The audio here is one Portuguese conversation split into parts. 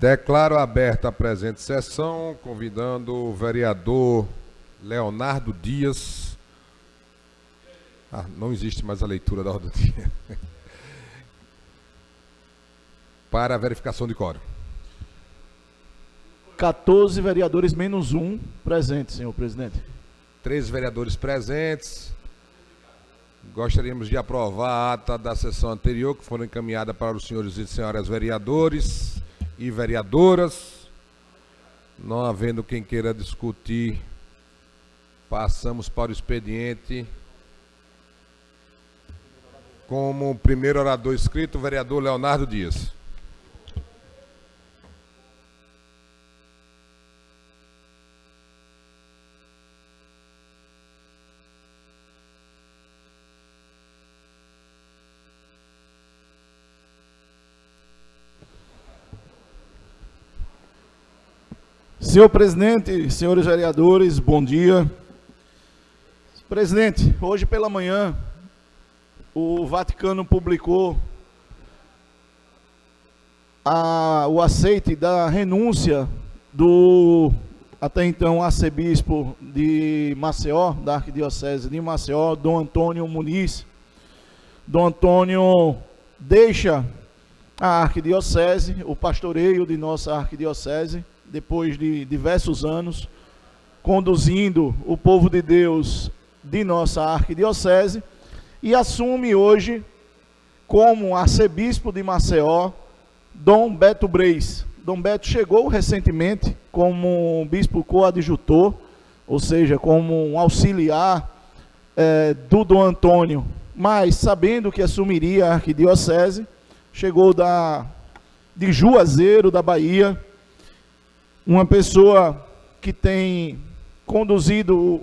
Declaro aberta a presente sessão, convidando o vereador Leonardo Dias. Não existe mais a leitura da ordem do dia. Para a verificação de quórum. 14 vereadores menos 1 presentes, senhor presidente. 13 vereadores presentes. Gostaríamos de aprovar a ata da sessão anterior, que foram encaminhadas para os senhores e senhoras vereadores e vereadoras. Não havendo quem queira discutir, passamos para o expediente. Como primeiro orador inscrito, o vereador Leonardo Dias. Senhor presidente, senhores vereadores, bom dia. Presidente, hoje pela manhã, o Vaticano publicou o aceite da renúncia do, até então, arcebispo de Maceió, da Arquidiocese de Maceió, Dom Antônio Muniz. Dom Antônio deixa a Arquidiocese, o pastoreio de nossa Arquidiocese, depois de diversos anos, conduzindo o povo de Deus de nossa Arquidiocese, e assume hoje, como arcebispo de Maceió, Dom Beto Breis. Dom Beto chegou recentemente como bispo coadjutor, ou seja, como um auxiliar do Dom Antônio, mas sabendo que assumiria a Arquidiocese, chegou de Juazeiro, da Bahia, uma pessoa que tem conduzido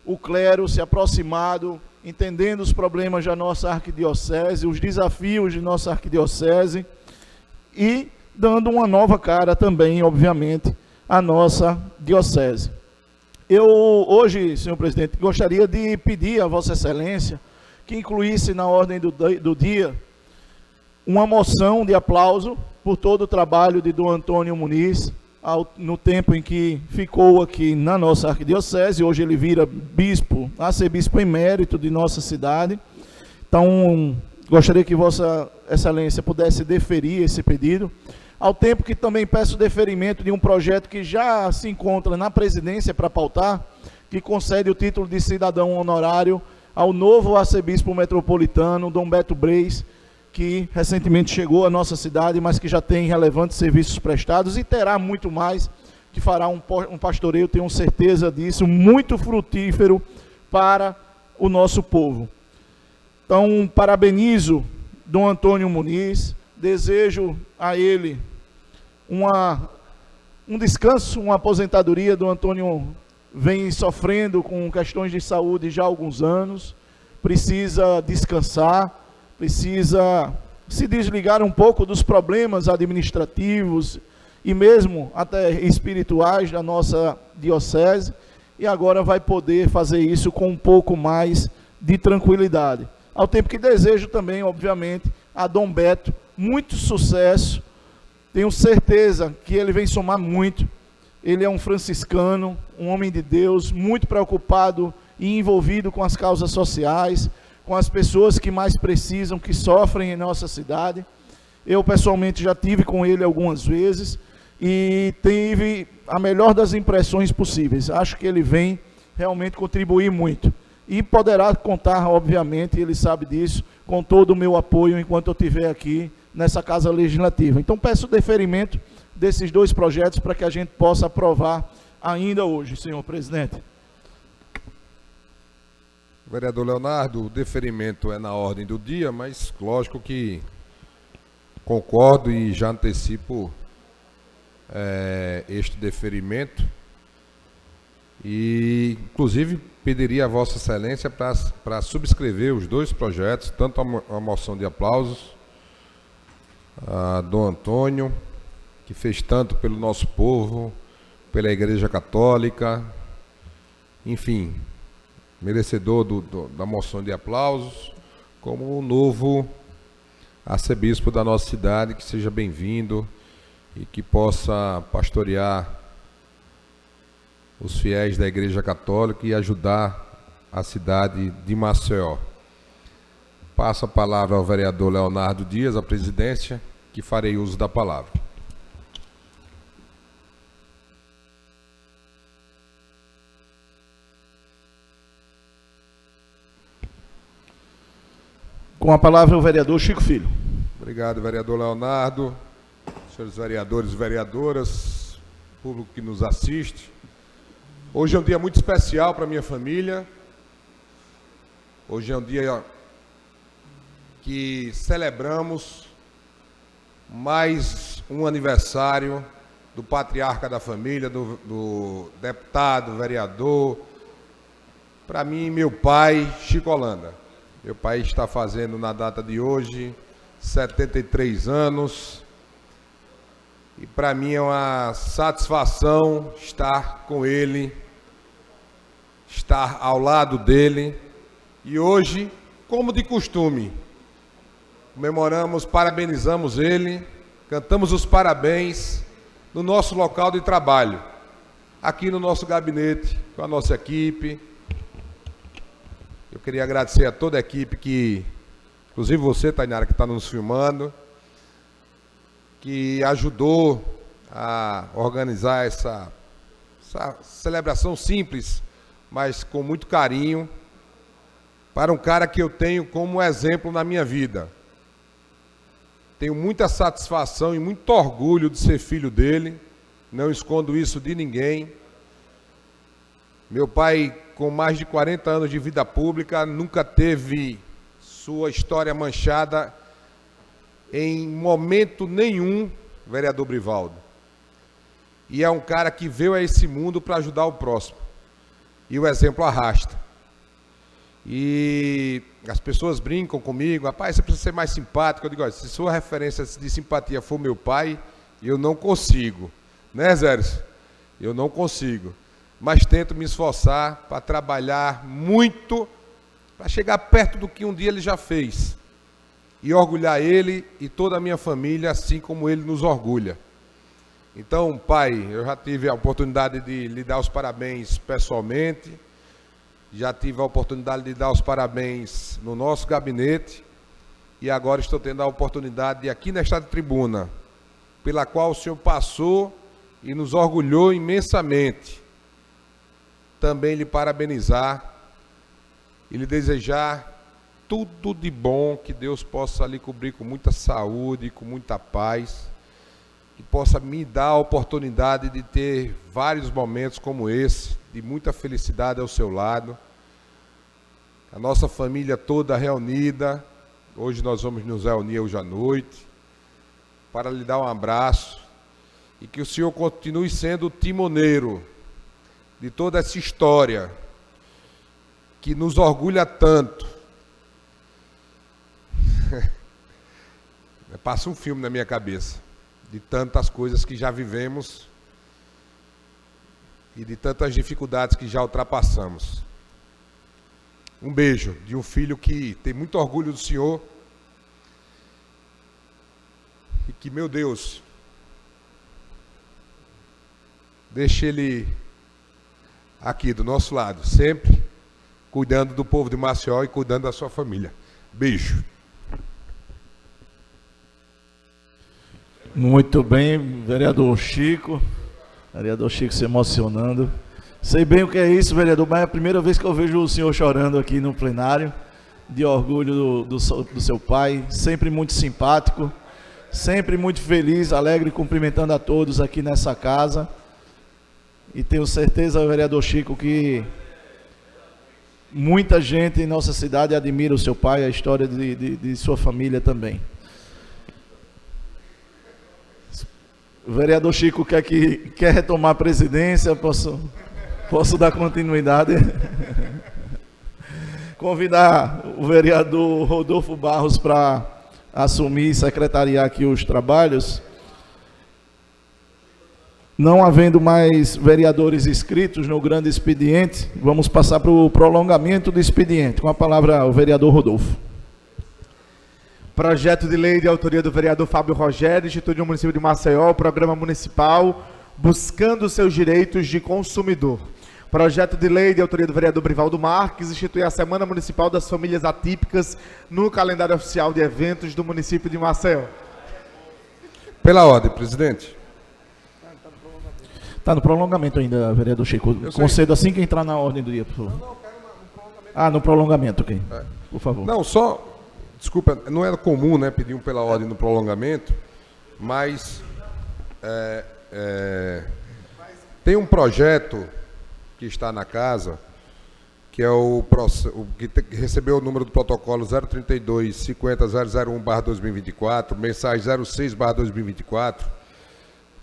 o clero, se aproximado, entendendo os problemas da nossa arquidiocese, os desafios de nossa arquidiocese e dando uma nova cara também, obviamente, à nossa diocese. Eu hoje, senhor presidente, gostaria de pedir a Vossa Excelência que incluísse na ordem do dia uma moção de aplauso por todo o trabalho de Dom Antônio Muniz, no tempo em que ficou aqui na nossa arquidiocese. Hoje ele vira bispo, arcebispo emérito de nossa cidade. Então, gostaria que Vossa Excelência pudesse deferir esse pedido, ao tempo que também peço deferimento de um projeto que já se encontra na presidência para pautar, que concede o título de cidadão honorário ao novo arcebispo metropolitano, Dom Beto Breis, que recentemente chegou à nossa cidade, mas que já tem relevantes serviços prestados e terá muito mais, que fará um pastoreio, tenho certeza disso, muito frutífero para o nosso povo. Então, parabenizo Dom Antônio Muniz, desejo a ele um descanso, uma aposentadoria. Dom Antônio vem sofrendo com questões de saúde já há alguns anos, precisa descansar, precisa se desligar um pouco dos problemas administrativos e mesmo até espirituais da nossa diocese, e agora vai poder fazer isso com um pouco mais de tranquilidade. Ao tempo que desejo também, obviamente, a Dom Beto muito sucesso, tenho certeza que ele vem somar muito. Ele é um franciscano, um homem de Deus, muito preocupado e envolvido com as causas sociais, com as pessoas que mais precisam, que sofrem em nossa cidade. Eu, pessoalmente, já tive com ele algumas vezes e tive a melhor das impressões possíveis. Acho que ele vem realmente contribuir muito. E poderá contar, obviamente, ele sabe disso, com todo o meu apoio enquanto eu estiver aqui nessa Casa Legislativa. Então, peço deferimento desses dois projetos para que a gente possa aprovar ainda hoje, senhor presidente. Vereador Leonardo, o deferimento é na ordem do dia, mas lógico que concordo e já antecipo este deferimento. E, inclusive, pediria a Vossa Excelência para subscrever os dois projetos, tanto a moção de aplausos a Dom Antônio, que fez tanto pelo nosso povo, pela Igreja Católica, enfim, merecedor da moção de aplausos, como o novo arcebispo da nossa cidade, que seja bem-vindo e que possa pastorear os fiéis da Igreja Católica e ajudar a cidade de Maceió. Passo a palavra ao vereador Leonardo Dias, a presidência, que farei uso da palavra. Com a palavra o vereador Chico Filho. Obrigado, vereador Leonardo, senhores vereadores e vereadoras, público que nos assiste. Hoje é um dia muito especial para a minha família. Hoje é um dia que celebramos mais um aniversário do patriarca da família, do deputado, vereador, para mim, meu pai, Chico Holanda. Meu pai está fazendo, na data de hoje, 73 anos. E para mim é uma satisfação estar com ele, estar ao lado dele. E hoje, como de costume, comemoramos, parabenizamos ele, cantamos os parabéns no nosso local de trabalho, aqui no nosso gabinete, com a nossa equipe. Eu queria agradecer a toda a equipe que, inclusive você, Tainara, que está nos filmando, que ajudou a organizar essa celebração simples, mas com muito carinho, para um cara que eu tenho como exemplo na minha vida. Tenho muita satisfação e muito orgulho de ser filho dele, não escondo isso de ninguém. Meu pai, com mais de 40 anos de vida pública, nunca teve sua história manchada em momento nenhum, vereador Brivaldo. E é um cara que veio a esse mundo para ajudar o próximo. E o exemplo arrasta. E as pessoas brincam comigo, rapaz, você precisa ser mais simpático. Eu digo, olha, se sua referência de simpatia for meu pai, eu não consigo. Né, Zéris? Eu não consigo. Mas tento me esforçar para trabalhar muito, para chegar perto do que um dia ele já fez. E orgulhar ele e toda a minha família, assim como ele nos orgulha. Então, pai, eu já tive a oportunidade de lhe dar os parabéns pessoalmente, já tive a oportunidade de dar os parabéns no nosso gabinete, e agora estou tendo a oportunidade de, aqui nesta tribuna, pela qual o senhor passou e nos orgulhou imensamente, também lhe parabenizar e lhe desejar tudo de bom, que Deus possa lhe cobrir com muita saúde, com muita paz, que possa me dar a oportunidade de ter vários momentos como esse, de muita felicidade ao seu lado. A nossa família toda reunida, hoje nós vamos nos reunir hoje à noite, para lhe dar um abraço, e que o senhor continue sendo o timoneiro de toda essa história, que nos orgulha tanto. Passa um filme na minha cabeça, de tantas coisas que já vivemos e de tantas dificuldades que já ultrapassamos. Um beijo de um filho que tem muito orgulho do senhor e que, meu Deus, deixe ele aqui do nosso lado, sempre cuidando do povo de Maceió e cuidando da sua família. Beijo. Muito bem, vereador Chico. Vereador Chico se emocionando. Sei bem o que é isso, vereador, mas é a primeira vez que eu vejo o senhor chorando aqui no plenário, de orgulho do seu pai, sempre muito simpático, sempre muito feliz, alegre, cumprimentando a todos aqui nessa casa. E tenho certeza, vereador Chico, que muita gente em nossa cidade admira o seu pai, a história de sua família também. O vereador Chico quer retomar a presidência, posso dar continuidade? Convidar o vereador Rodolfo Barros para assumir e secretariar aqui os trabalhos. Não havendo mais vereadores inscritos no grande expediente, vamos passar para o prolongamento do expediente. Com a palavra o vereador Rodolfo. Projeto de lei de autoria do vereador Fábio Rogério, institui no município de Maceió o programa municipal Buscando seus Direitos de Consumidor. Projeto de lei de autoria do vereador Brivaldo Marques, institui a Semana Municipal das Famílias Atípicas no calendário oficial de eventos do município de Maceió. Pela ordem, presidente. Está no prolongamento ainda, vereador Chico. Concedo assim que entrar na ordem do dia, por favor. Não, quero no prolongamento. No prolongamento, ok. Por favor. Não, desculpa, não era comum, né, pedir pela ordem no prolongamento, mas tem um projeto que está na casa, que é que recebeu o número do protocolo 032-50-001/2024, mensagem 06/2024,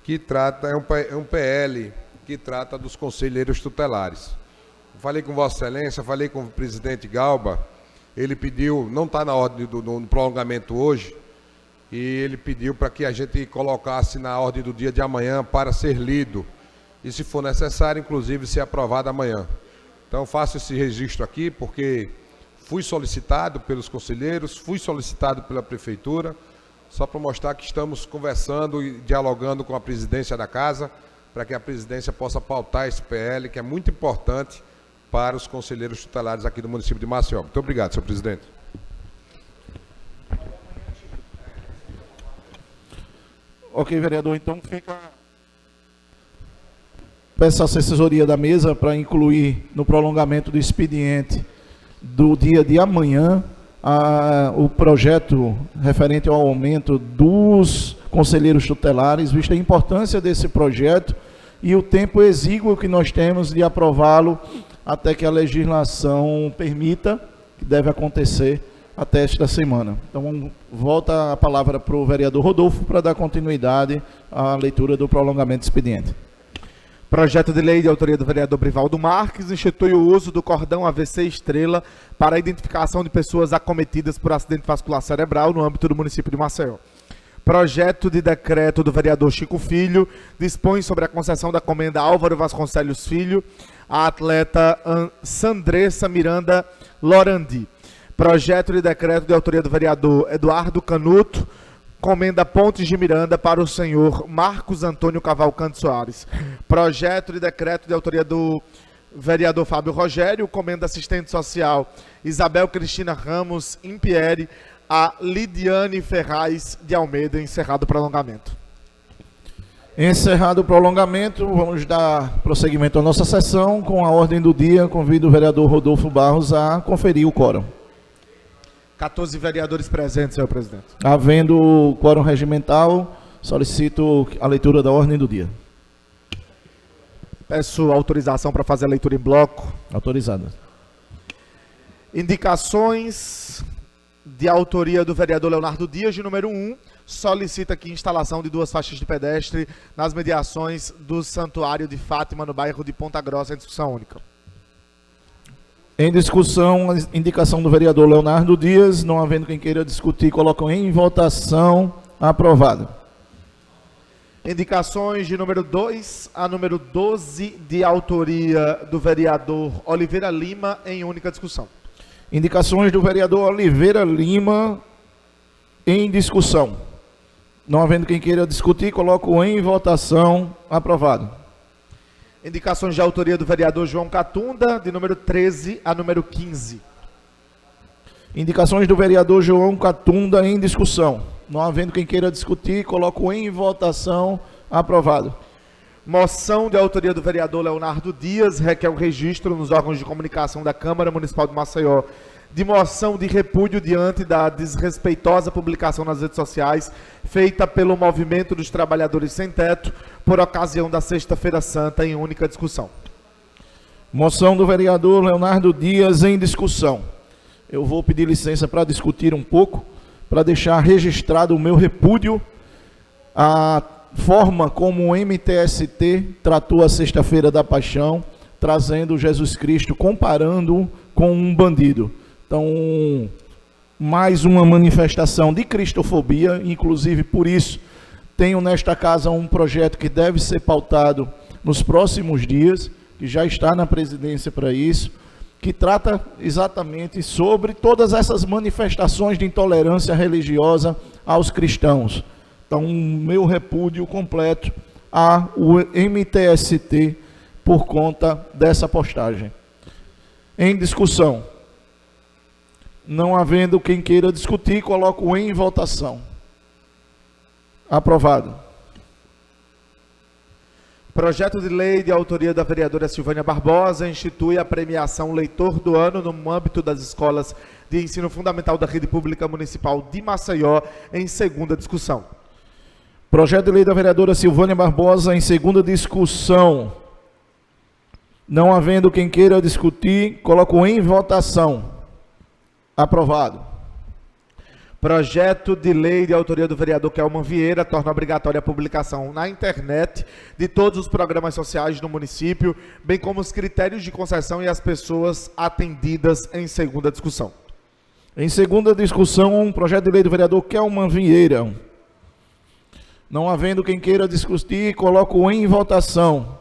que trata, é um PL que trata dos conselheiros tutelares. Falei com Vossa Excelência, falei com o presidente Galba, ele pediu, não está na ordem do prolongamento hoje, e ele pediu para que a gente colocasse na ordem do dia de amanhã para ser lido, e se for necessário, inclusive, ser aprovado amanhã. Então, faço esse registro aqui, porque fui solicitado pelos conselheiros, fui solicitado pela prefeitura, só para mostrar que estamos conversando e dialogando com a presidência da casa, para que a presidência possa pautar esse PL, que é muito importante para os conselheiros tutelares aqui do município de Maceió. Muito obrigado, senhor presidente. Ok, vereador, então fica... Peço a assessoria da mesa para incluir no prolongamento do expediente do dia de amanhã o projeto referente ao aumento dos conselheiros tutelares, vista a importância desse projeto e o tempo exíguo que nós temos de aprová-lo até que a legislação permita, que deve acontecer até esta semana. Então, volta a palavra para o vereador Rodolfo para dar continuidade à leitura do prolongamento do expediente. Projeto de lei de autoria do vereador Brivaldo Marques institui o uso do cordão AVC Estrela para a identificação de pessoas acometidas por acidente vascular cerebral no âmbito do município de Maceió. Projeto de decreto do vereador Chico Filho dispõe sobre a concessão da comenda Álvaro Vasconcelos Filho à atleta Sandressa Miranda Lorandi. Projeto de decreto de autoria do vereador Eduardo Canuto, comenda Pontes de Miranda para o senhor Marcos Antônio Cavalcante Soares. Projeto de decreto de autoria do vereador Fábio Rogério, comenda assistente social Isabel Cristina Ramos Impieri a Lidiane Ferraz de Almeida. Encerrado o prolongamento. Encerrado o prolongamento, vamos dar prosseguimento à nossa sessão com a ordem do dia. Convido o vereador Rodolfo Barros a conferir o quórum. 14 vereadores presentes, senhor presidente. Havendo quórum regimental, solicito a leitura da ordem do dia. Peço autorização para fazer a leitura em bloco. Autorizada. Indicações de autoria do vereador Leonardo Dias, de número 1, solicita aqui instalação de 2 faixas de pedestre nas mediações do Santuário de Fátima, no bairro de Ponta Grossa, em discussão única. Em discussão, a indicação do vereador Leonardo Dias, não havendo quem queira discutir, colocam em votação. Aprovado. Indicações de número 2 a número 12, de autoria do vereador Oliveira Lima, em única discussão. Indicações do vereador Oliveira Lima em discussão. Não havendo quem queira discutir, coloco em votação. Aprovado. Indicações de autoria do vereador João Catunda, de número 13 a número 15. Indicações do vereador João Catunda em discussão. Não havendo quem queira discutir, coloco em votação. Aprovado. Moção de autoria do vereador Leonardo Dias, requer o registro nos órgãos de comunicação da Câmara Municipal de Maceió de moção de repúdio diante da desrespeitosa publicação nas redes sociais feita pelo Movimento dos Trabalhadores Sem Teto por ocasião da Sexta-feira Santa, em única discussão. Moção do vereador Leonardo Dias em discussão. Eu vou pedir licença para discutir um pouco, para deixar registrado o meu repúdio à forma como o MTST tratou a Sexta-feira da Paixão, trazendo Jesus Cristo, comparando-o com um bandido. Então, mais uma manifestação de cristofobia, inclusive por isso tenho nesta casa um projeto que deve ser pautado nos próximos dias, que já está na presidência para isso, que trata exatamente sobre todas essas manifestações de intolerância religiosa aos cristãos. Então, meu repúdio completo ao MTST por conta dessa postagem. Em discussão. Não havendo quem queira discutir, coloco em votação. Aprovado. Projeto de lei de autoria da vereadora Silvânia Barbosa institui a premiação Leitor do Ano no âmbito das escolas de ensino fundamental da Rede Pública Municipal de Maceió, em segunda discussão. Projeto de lei da vereadora Silvânia Barbosa, em segunda discussão. Não havendo quem queira discutir, coloco em votação. Aprovado. Projeto de lei de autoria do vereador Kelman Vieira torna obrigatória a publicação na internet de todos os programas sociais no município, bem como os critérios de concessão e as pessoas atendidas, em segunda discussão. Em segunda discussão, projeto de lei do vereador Kelman Vieira. Não havendo quem queira discutir, coloco em votação.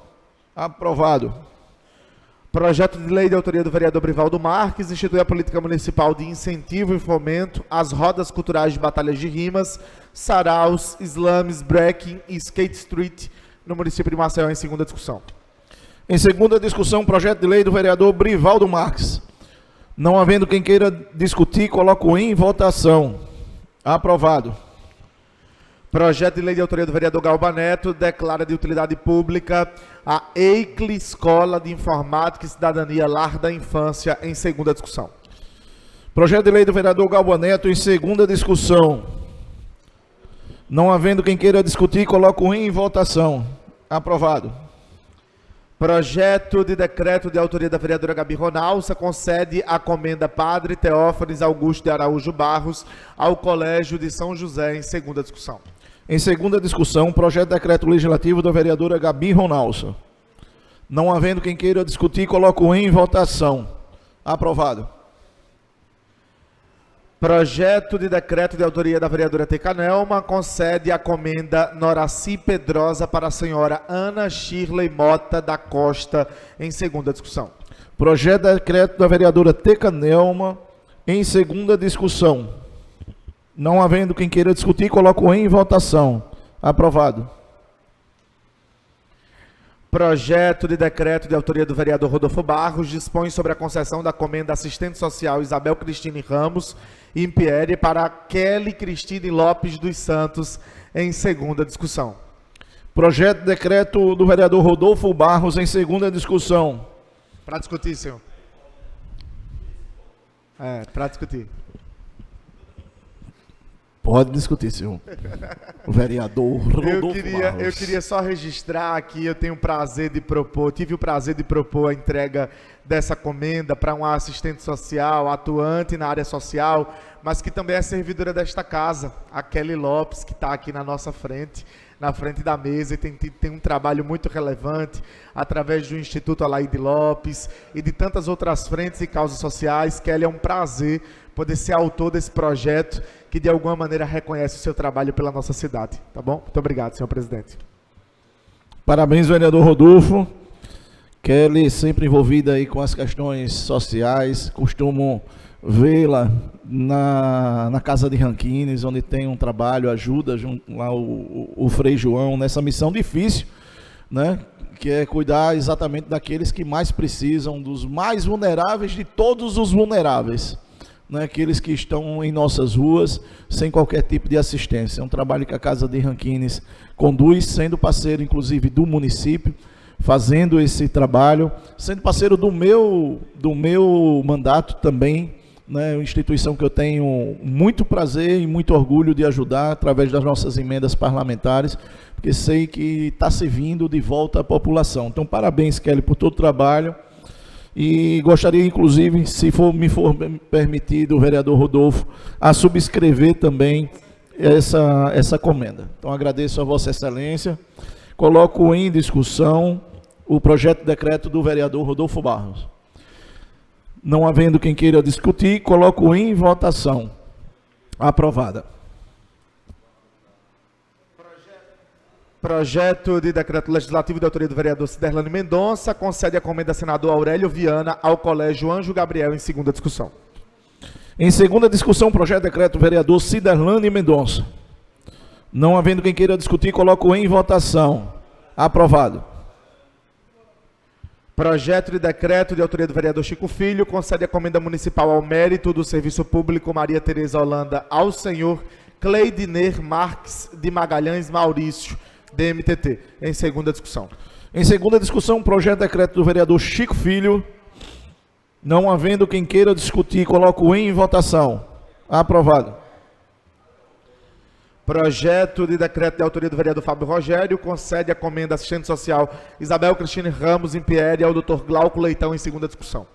Aprovado. Projeto de lei de autoria do vereador Brivaldo Marques institui a política municipal de incentivo e fomento às rodas culturais de batalhas de rimas, saraus, slames, breaking e skate street no município de Maceió, em segunda discussão. Em segunda discussão, projeto de lei do vereador Brivaldo Marques. Não havendo quem queira discutir, coloco em votação. Aprovado. Projeto de lei de autoria do vereador Galba Neto declara de utilidade pública a EICLE Escola de Informática e Cidadania Lar da Infância, em segunda discussão. Projeto de lei do vereador Galba Neto, em segunda discussão. Não havendo quem queira discutir, coloco em votação. Aprovado. Projeto de decreto de autoria da vereadora Gabi Ronalça concede a comenda Padre Teófanes Augusto de Araújo Barros ao Colégio de São José, em segunda discussão. Em segunda discussão, projeto de decreto legislativo da vereadora Gabi Ronalça. Não havendo quem queira discutir, coloco em votação. Aprovado. Projeto de decreto de autoria da vereadora Teca Nelma concede a comenda Noraci Pedrosa para a senhora Ana Shirley Mota da Costa, em segunda discussão. Projeto de decreto da vereadora Teca Nelma, em segunda discussão. Não havendo quem queira discutir, coloco em votação. Aprovado. Projeto de decreto de autoria do vereador Rodolfo Barros dispõe sobre a concessão da comenda assistente social Isabel Cristine Ramos Impieri para Kelly Cristine Lopes dos Santos, em segunda discussão. Projeto de decreto do vereador Rodolfo Barros, em segunda discussão. Para discutir, senhor. Para discutir. Pode discutir, senhor. O vereador Rodolfo Barros. Eu queria só registrar aqui, eu tenho o prazer de propor, tive o prazer de propor a entrega dessa comenda para uma assistente social, atuante na área social, mas que também é servidora desta casa, a Kelly Lopes, que está aqui na nossa frente, na frente da mesa, e tem um trabalho muito relevante, através do Instituto Alaide Lopes e de tantas outras frentes e causas sociais. Kelly, é um prazer poder ser autor desse projeto, que de alguma maneira reconhece o seu trabalho pela nossa cidade, tá bom? Muito obrigado, senhor presidente. Parabéns, vereador Rodolfo. Kelly sempre envolvida aí com as questões sociais, costumo vê-la na Casa de Ranquines, onde tem um trabalho, ajuda junto lá o Frei João, nessa missão difícil, né? Que é cuidar exatamente daqueles que mais precisam, dos mais vulneráveis de todos os vulneráveis. Né, aqueles que estão em nossas ruas sem qualquer tipo de assistência. É um trabalho que a Casa de Ranquines conduz, sendo parceiro inclusive do município, fazendo esse trabalho, sendo parceiro do meu mandato também, né, uma instituição que eu tenho muito prazer e muito orgulho de ajudar através das nossas emendas parlamentares, porque sei que está servindo de volta à população. Então, parabéns, Kelly, por todo o trabalho. E gostaria, inclusive, se me for permitido, o vereador Rodolfo, a subscrever também essa comenda. Então, agradeço a Vossa Excelência. Coloco em discussão o projeto de decreto do vereador Rodolfo Barros. Não havendo quem queira discutir, coloco em votação. Aprovada. Projeto de decreto legislativo de autoria do vereador Ciderlane Mendonça concede a comenda a senador Aurélio Viana ao Colégio Anjo Gabriel em segunda discussão. Em segunda discussão, projeto de decreto do vereador Ciderlane Mendonça. Não havendo quem queira discutir, coloco em votação. Aprovado. Projeto de decreto de autoria do vereador Chico Filho concede a comenda municipal ao mérito do Serviço Público Maria Tereza Holanda ao senhor Cleidiner Marques de Magalhães Maurício, DMTT, em segunda discussão. Em segunda discussão, projeto de decreto do vereador Chico Filho. Não havendo quem queira discutir, coloco em votação. Aprovado. Projeto de decreto de autoria do vereador Fábio Rogério concede a comenda assistente social Isabel Cristine Ramos Impieri ao Dr. Glauco Leitão em segunda discussão.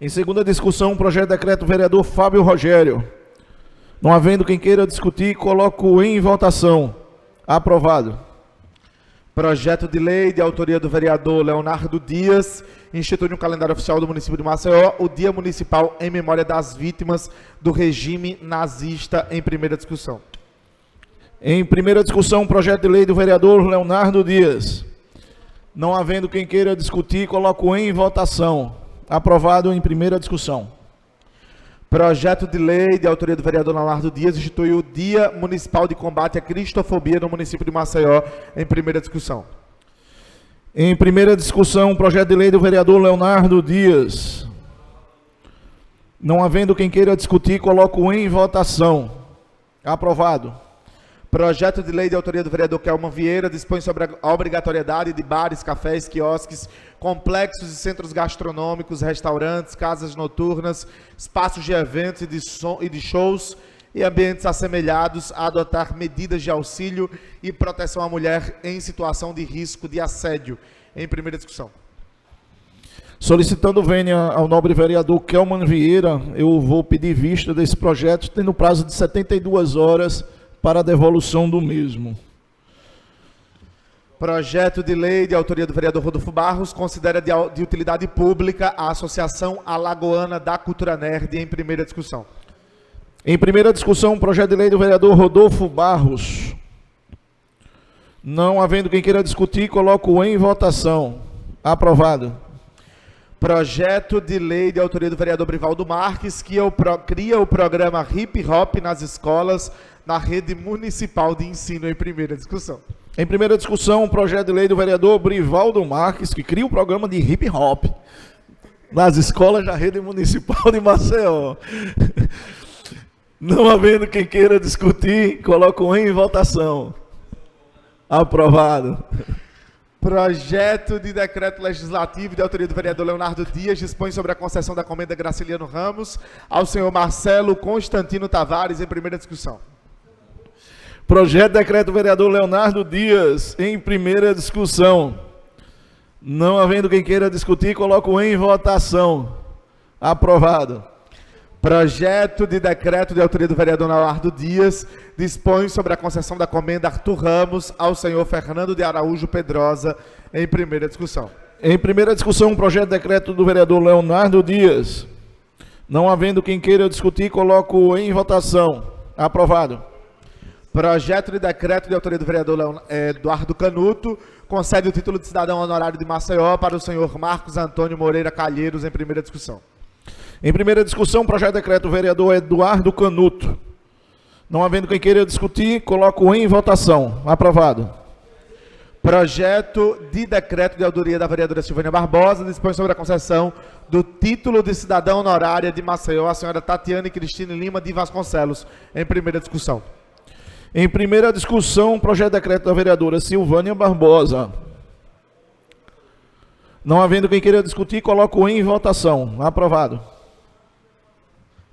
Em segunda discussão, projeto de decreto do vereador Fábio Rogério. Não havendo quem queira discutir, coloco em votação. Aprovado. Projeto de lei de autoria do vereador Leonardo Dias, institui no calendário oficial do município de Maceió o Dia Municipal em memória das vítimas do regime nazista em primeira discussão. Em primeira discussão, projeto de lei do vereador Leonardo Dias. Não havendo quem queira discutir, coloco em votação. Aprovado em primeira discussão. Projeto de lei de autoria do vereador Leonardo Dias institui o Dia Municipal de Combate à Cristofobia no município de Maceió em primeira discussão. Em primeira discussão, projeto de lei do vereador Leonardo Dias. Não havendo quem queira discutir, coloco em votação. Aprovado. Projeto de lei de autoria do vereador Kelman Vieira dispõe sobre a obrigatoriedade de bares, cafés, quiosques, complexos e centros gastronômicos, restaurantes, casas noturnas, espaços de eventos e de shows e ambientes assemelhados a adotar medidas de auxílio e proteção à mulher em situação de risco de assédio. Em primeira discussão. Solicitando vênia ao nobre vereador Kelman Vieira, eu vou pedir vista desse projeto, tendo prazo de 72 horas para a devolução do mesmo. Projeto de lei de autoria do vereador Rodolfo Barros considera de utilidade pública a Associação Alagoana da Cultura Nerd em primeira discussão. Em primeira discussão, projeto de lei do vereador Rodolfo Barros. Não havendo quem queira discutir, coloco em votação. Aprovado. Projeto de lei de autoria do vereador Brivaldo Marques, que cria o programa Hip Hop nas escolas na rede municipal de ensino em primeira discussão. Em primeira discussão, projeto de lei do vereador Brivaldo Marques, que cria o programa de Hip Hop nas escolas da rede municipal de Maceió. Não havendo quem queira discutir, coloco em votação. Aprovado. Projeto de decreto legislativo de autoria do vereador Leonardo Dias dispõe sobre a concessão da comenda Graciliano Ramos ao senhor Marcelo Constantino Tavares em primeira discussão. Projeto de decreto do vereador Leonardo Dias em primeira discussão. Não havendo quem queira discutir, coloco em votação. Aprovado. Projeto de decreto de autoria do vereador Leonardo Dias dispõe sobre a concessão da comenda Arthur Ramos ao senhor Fernando de Araújo Pedrosa em primeira discussão. Em primeira discussão, projeto de decreto do vereador Leonardo Dias. Não havendo quem queira discutir, coloco em votação. Aprovado. Projeto de decreto de autoria do vereador Eduardo Canuto concede o título de cidadão honorário de Maceió para o senhor Marcos Antônio Moreira Calheiros em primeira discussão. Em primeira discussão, projeto de decreto do vereador Eduardo Canuto. Não havendo quem queira discutir, coloco em votação. Aprovado. Projeto de decreto de autoria da vereadora Silvânia Barbosa dispõe sobre a concessão do título de cidadã honorária de Maceió à senhora Tatiane Cristine Lima de Vasconcelos em primeira discussão. Em primeira discussão, projeto de decreto da vereadora Silvânia Barbosa. Não havendo quem queira discutir, coloco em votação. Aprovado.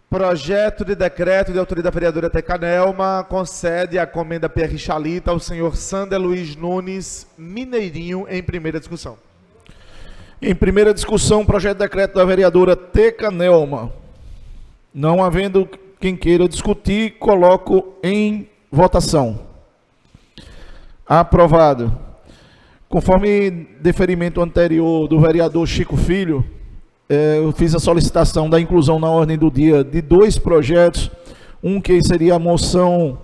Projeto de decreto de autoria da vereadora Teca Nelma concede a comenda PR Chalita ao senhor Sander Luiz Nunes Mineirinho em primeira discussão. Em primeira discussão, projeto de decreto da vereadora Teca Nelma. Não havendo quem queira discutir, coloco em votação. Aprovado. Conforme deferimento anterior do vereador Chico Filho, eu fiz a solicitação da inclusão na ordem do dia de dois projetos. Um que seria a moção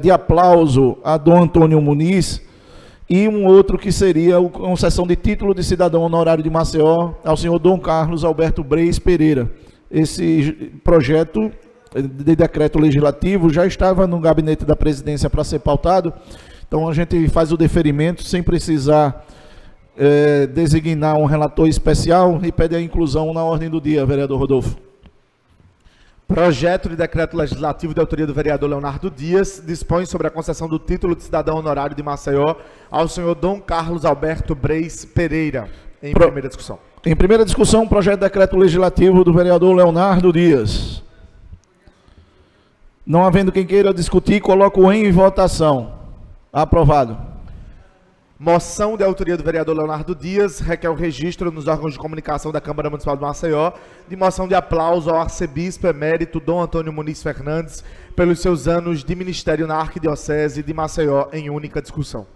de aplauso a Dom Antônio Muniz, e um outro que seria a concessão de título de cidadão honorário de Maceió ao senhor Dom Carlos Alberto Breis Pereira. Esse projeto de decreto legislativo já estava no gabinete da presidência para ser pautado, então a gente faz o deferimento sem precisar designar um relator especial e pede a inclusão na ordem do dia, vereador Rodolfo. Projeto de decreto legislativo de autoria do vereador Leonardo Dias dispõe sobre a concessão do título de cidadão honorário de Maceió ao senhor Dom Carlos Alberto Breis Pereira. Em primeira discussão. Em primeira discussão, projeto de decreto legislativo do vereador Leonardo Dias. Não havendo quem queira discutir, coloco em votação. Aprovado. Moção de autoria do vereador Leonardo Dias requer o registro nos órgãos de comunicação da Câmara Municipal de Maceió de moção de aplauso ao arcebispo emérito Dom Antônio Muniz Fernandes pelos seus anos de ministério na Arquidiocese de Maceió em única discussão.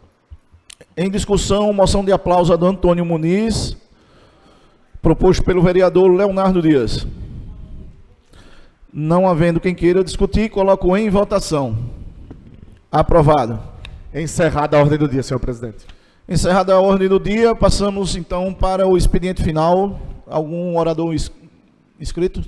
Em discussão, moção de aplauso a Dom Antônio Muniz, proposto pelo vereador Leonardo Dias. Não havendo quem queira discutir, coloco em votação. Aprovado. Encerrada a ordem do dia, senhor presidente. Encerrada a ordem do dia, passamos então para o expediente final. Algum orador inscrito?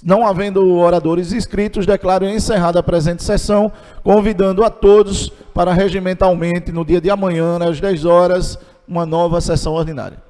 Não havendo oradores inscritos, declaro encerrada a presente sessão, convidando a todos para regimentalmente, no dia de amanhã, às 10 horas, uma nova sessão ordinária.